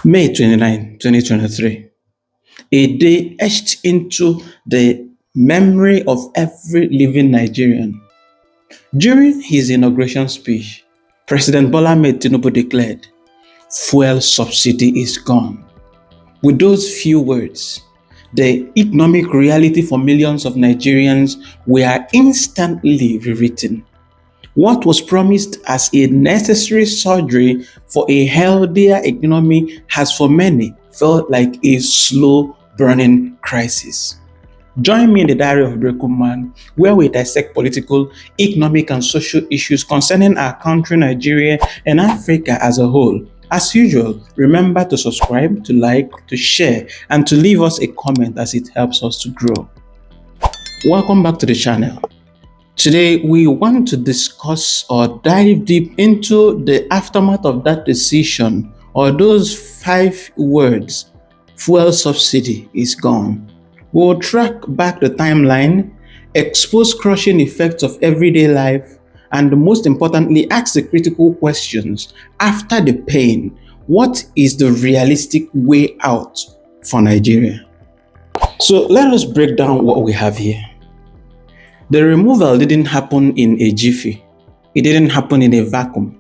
May 29, 2023, a day etched into the memory of every living Nigerian. During his inauguration speech, President Bola Ahmed Tinubu declared, "Fuel subsidy is gone." With those few words, the economic reality for millions of Nigerians were instantly rewritten. What was promised as a necessary surgery for a healthier economy has for many felt like a slow burning crisis. Join me in the Diary of a Broken Man, where we dissect political, economic, and social issues concerning our country, Nigeria, and Africa as a whole. As usual, remember to subscribe, to like, to share, and to leave us a comment as it helps us to grow. Welcome back to the channel. Today, we want to discuss or dive deep into the aftermath of that decision, or those 5 words: fuel subsidy is gone. We'll track back the timeline, expose crushing effects of everyday life, and most importantly, ask the critical questions. After the pain, what is the realistic way out for Nigeria? So let us break down what we have here. The removal didn't happen in a jiffy. It didn't happen in a vacuum.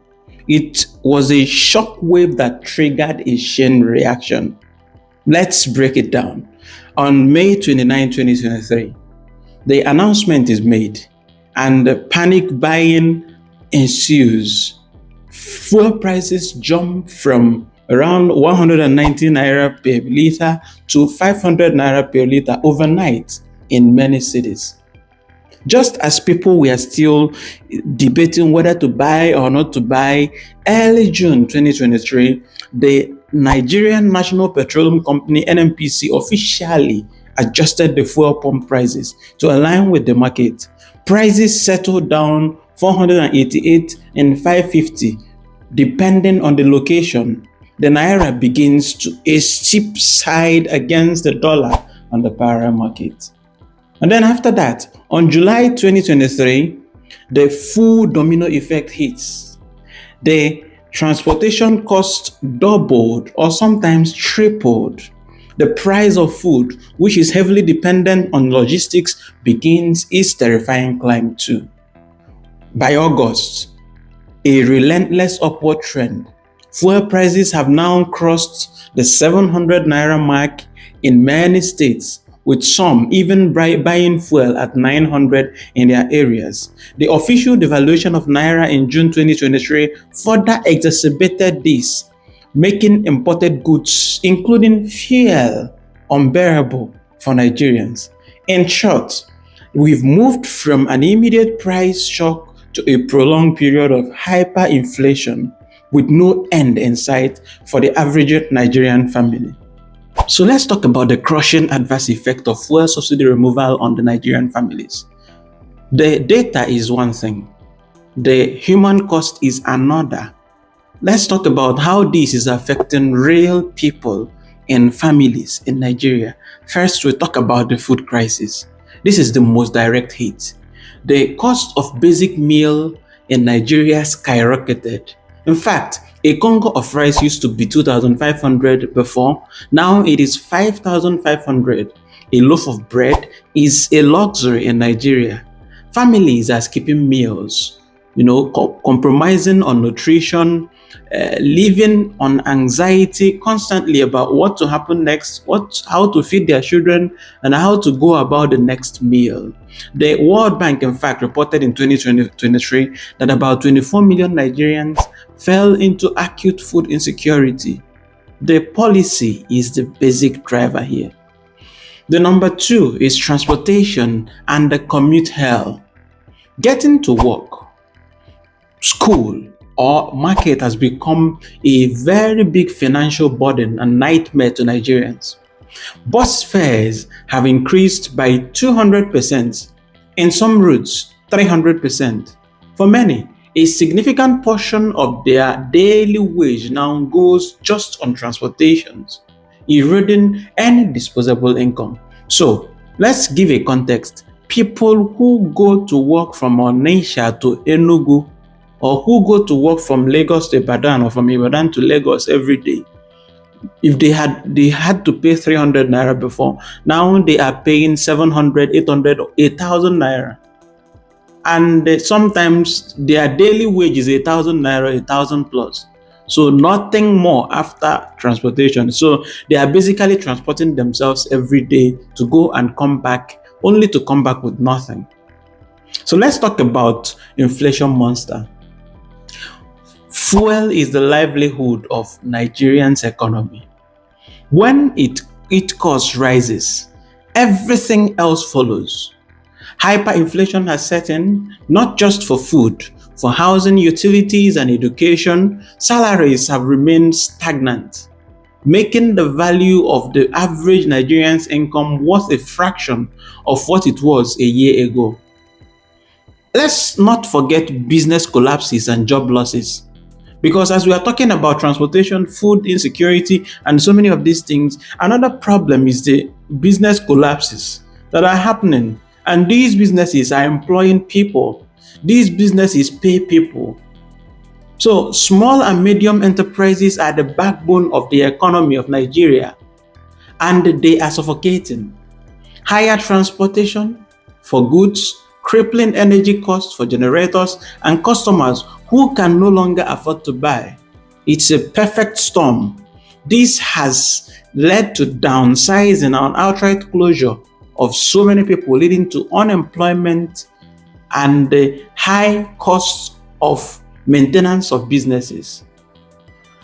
It was a shock wave that triggered a chain reaction. Let's break it down. On May 29, 2023, the announcement is made and panic buying ensues. Fuel prices jump from around 190 naira per liter to 500 naira per liter overnight in many cities. Just as people were still debating whether to buy or not to buy, early June 2023, the Nigerian National Petroleum Company (NNPC) officially adjusted the fuel pump prices to align with the market. Prices settled down 488 and 550 depending on the location. The naira begins to a steep side against the dollar on the parallel market. And then after that, on July 2023, the full domino effect hits. The transportation cost doubled or sometimes tripled. The price of food, which is heavily dependent on logistics, begins its terrifying climb too. By August, a relentless upward trend. Fuel prices have now crossed the 700 naira mark in many states, with some even buying fuel at 900 in their areas. The official devaluation of naira in June 2023 further exacerbated this, making imported goods, including fuel, unbearable for Nigerians. In short, we've moved from an immediate price shock to a prolonged period of hyperinflation with no end in sight for the average Nigerian family. So let's talk about the crushing adverse effect of fuel subsidy removal on the Nigerian families. The data is one thing, the human cost is another. Let's talk about how this is affecting real people and families in Nigeria. First, we talk about the food crisis. This is the most direct hit. The cost of basic meal in Nigeria skyrocketed. In fact, a congo of rice used to be 2,500 before. Now it is 5,500. A loaf of bread is a luxury in Nigeria. Families are skipping meals, compromising on nutrition, living on anxiety constantly about what to happen next, how to feed their children, and how to go about the next meal. The World Bank, in fact, reported in 2023 that about 24 million Nigerians fell into acute food insecurity. The policy is the basic driver here. The number 2 is transportation and the commute hell. Getting to work, school, or market has become a very big financial burden and nightmare to Nigerians. Bus fares have increased by 200%, in some routes 300%. For many, a significant portion of their daily wage now goes just on transportations, eroding any disposable income. So let's give a context. People who go to work from Onitsha to Enugu, or who go to work from Lagos to Ibadan or from Ibadan to Lagos every day, If they had to pay 300 naira before, now they are paying 700, 800, 1,000 naira. And sometimes their daily wage is 1,000 naira, 1,000 plus. So nothing more after transportation. So they are basically transporting themselves every day to go and come back, only to come back with nothing. So let's talk about inflation monster. Fuel is the livelihood of Nigerians' economy. When it cost rises, everything else follows. Hyperinflation has set in, not just for food, for housing, utilities, and education. Salaries have remained stagnant, making the value of the average Nigerian's income worth a fraction of what it was a year ago. Let's not forget business collapses and job losses. Because as we are talking about transportation, food insecurity, and so many of these things, another problem is the business collapses that are happening. And these businesses are employing people. These businesses pay people. So small and medium enterprises are the backbone of the economy of Nigeria, and they are suffocating. Higher transportation for goods, crippling energy costs for generators and customers who can no longer afford to buy. It's a perfect storm. This has led to downsizing and outright closure of so many people, leading to unemployment and the high costs of maintenance of businesses.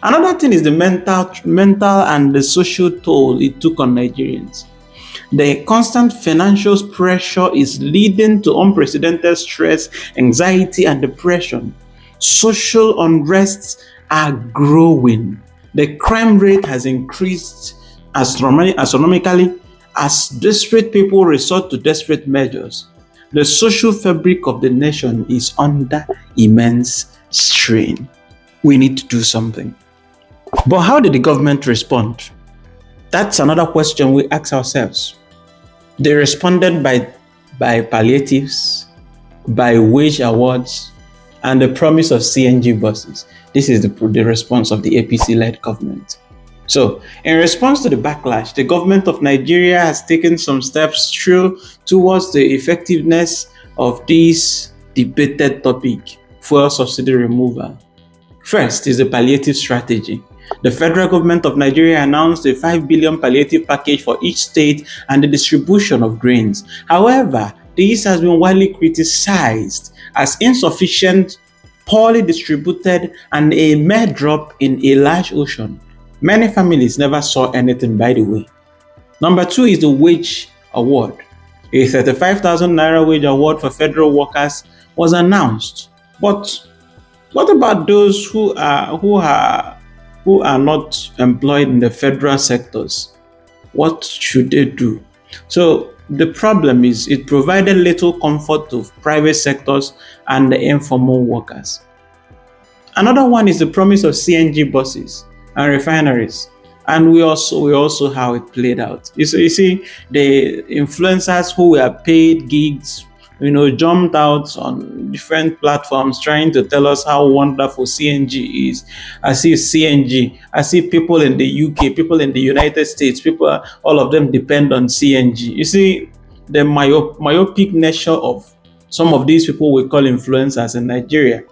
Another thing is the mental and the social toll it took on Nigerians. The constant financial pressure is leading to unprecedented stress, anxiety, and depression. Social unrests are growing. The crime rate has increased astronomically as desperate people resort to desperate measures. The social fabric of the nation is under immense strain. We need to do something. But how did the government respond? That's another question we ask ourselves. They responded by palliatives, by wage awards, and the promise of CNG buses. This is the response of the APC-led government. So, in response to the backlash, the government of Nigeria has taken some steps towards the effectiveness of this debated topic, fuel subsidy removal. First is the palliative strategy. The federal government of Nigeria announced a 5 billion palliative package for each state and the distribution of grains. However, this has been widely criticized as insufficient, poorly distributed, and a mere drop in a large ocean. Many families never saw anything, by the way. Number two is the wage award. A 35,000 naira wage award for federal workers was announced. But what about those who are not employed in the federal sectors? What should they do? So the problem is it provided little comfort to private sectors and the informal workers. Another one is the promise of CNG buses and refineries. And we also how it played out. You see, the influencers who were paid gigs, jumped out on different platforms trying to tell us how wonderful CNG is. I see people in the UK, people in the United States, all of them depend on CNG. You see, the myopic nature of some of these people we call influencers in Nigeria.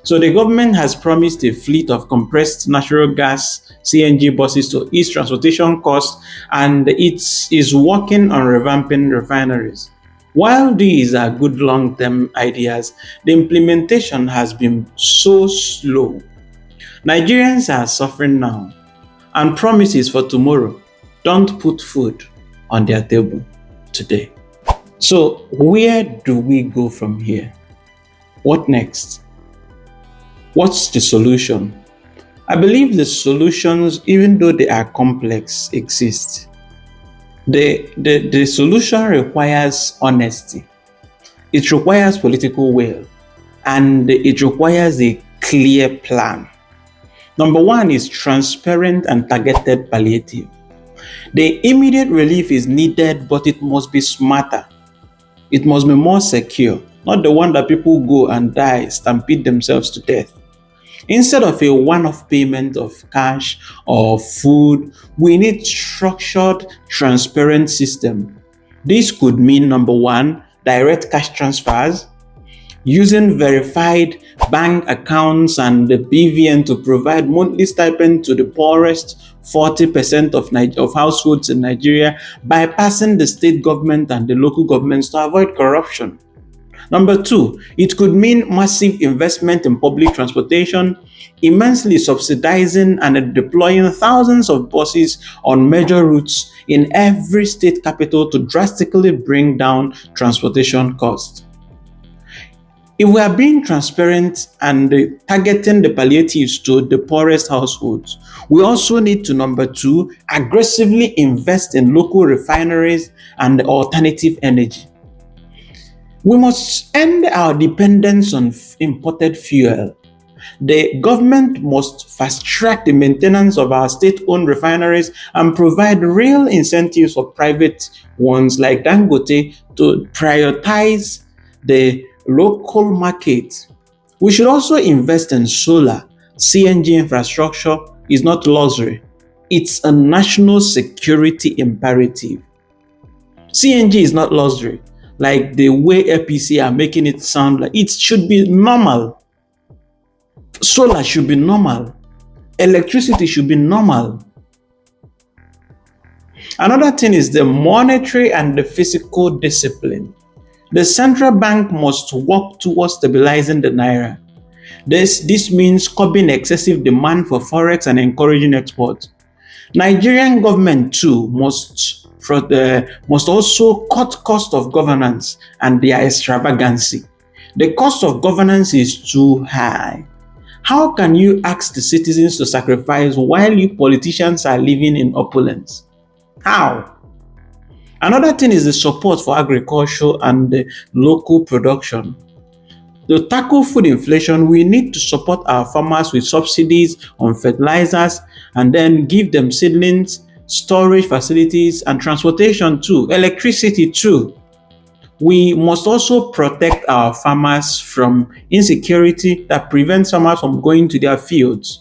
So the government has promised a fleet of compressed natural gas CNG buses to ease transportation costs, and it is working on revamping refineries. While these are good long-term ideas, the implementation has been so slow. Nigerians are suffering now, and promises for tomorrow don't put food on their table today. So where do we go from here? What next? What's the solution? I believe the solutions, even though they are complex, exist. The solution requires honesty. It requires political will, and it requires a clear plan. Number one is transparent and targeted palliative. The immediate relief is needed, but it must be smarter. It must be more secure, not the one that people go and die, stampede themselves to death. Instead of a one-off payment of cash or food, we need structured, transparent system. This could mean number one, direct cash transfers, using verified bank accounts and the BVN to provide monthly stipend to the poorest 40% of households in Nigeria, bypassing the state government and the local governments to avoid corruption. Number two, it could mean massive investment in public transportation, immensely subsidizing and deploying thousands of buses on major routes in every state capital to drastically bring down transportation costs. If we are being transparent and targeting the palliatives to the poorest households, we also need to, number two, aggressively invest in local refineries and alternative energy. We must end our dependence on imported fuel. The government must fast-track the maintenance of our state-owned refineries and provide real incentives for private ones like Dangote to prioritize the local market. We should also invest in solar. CNG infrastructure is not luxury. It's a national security imperative. CNG is not luxury, like the way APC are making it sound like. It should be normal. Solar should be normal. Electricity should be normal. Another thing is the monetary and the fiscal discipline. The central bank must work towards stabilizing the naira. This means curbing excessive demand for forex and encouraging export. Nigerian government too must also cut cost of governance and their extravagancy. The cost of governance is too high. How can you ask the citizens to sacrifice while you politicians are living in opulence? How? Another thing is the support for agriculture and the local production. To tackle food inflation, we need to support our farmers with subsidies on fertilizers and then give them seedlings, storage facilities, and transportation too, electricity too. We must also protect our farmers from insecurity that prevents farmers from going to their fields,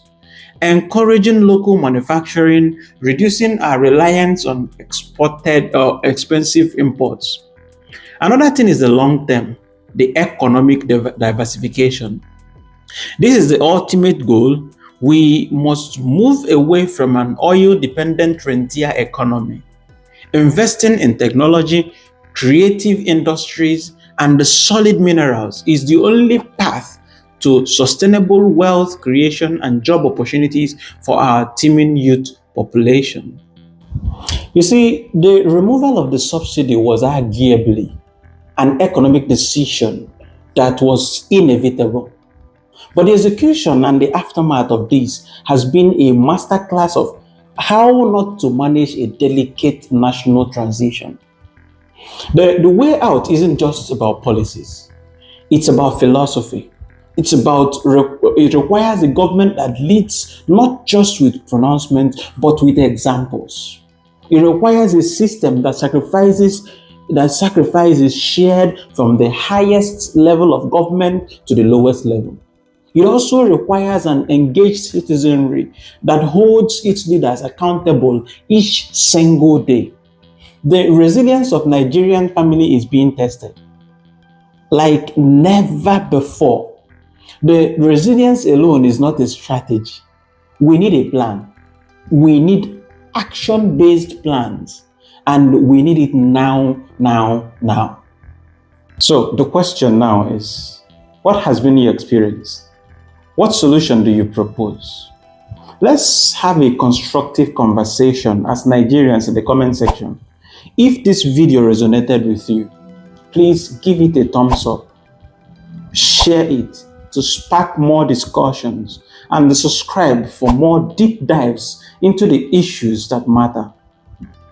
encouraging local manufacturing, reducing our reliance on exported or expensive imports. Another thing is the long term, the economic diversification. This is the ultimate goal. We must move away from an oil-dependent rentier economy. Investing in technology, creative industries, and the solid minerals is the only path to sustainable wealth creation and job opportunities for our teeming youth population. You see, the removal of the subsidy was arguably an economic decision that was inevitable. But the execution and the aftermath of this has been a masterclass of how not to manage a delicate national transition. The way out isn't just about policies. It's about philosophy. It requires a government that leads not just with pronouncements, but with examples. It requires a system that sacrifices shared from the highest level of government to the lowest level. It also requires an engaged citizenry that holds its leaders accountable each single day. The resilience of Nigerian family is being tested like never before. The resilience alone is not a strategy. We need a plan. We need action-based plans, and we need it now. So the question now is, what has been your experience? What solution do you propose? Let's have a constructive conversation as Nigerians in the comment section. If this video resonated with you, please give it a thumbs up, share it to spark more discussions, and subscribe for more deep dives into the issues that matter.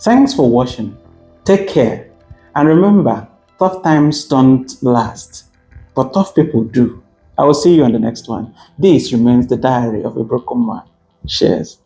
Thanks for watching. Take care. And remember, tough times don't last, but tough people do. I will see you on the next one. This remains the diary of a broken man. Cheers.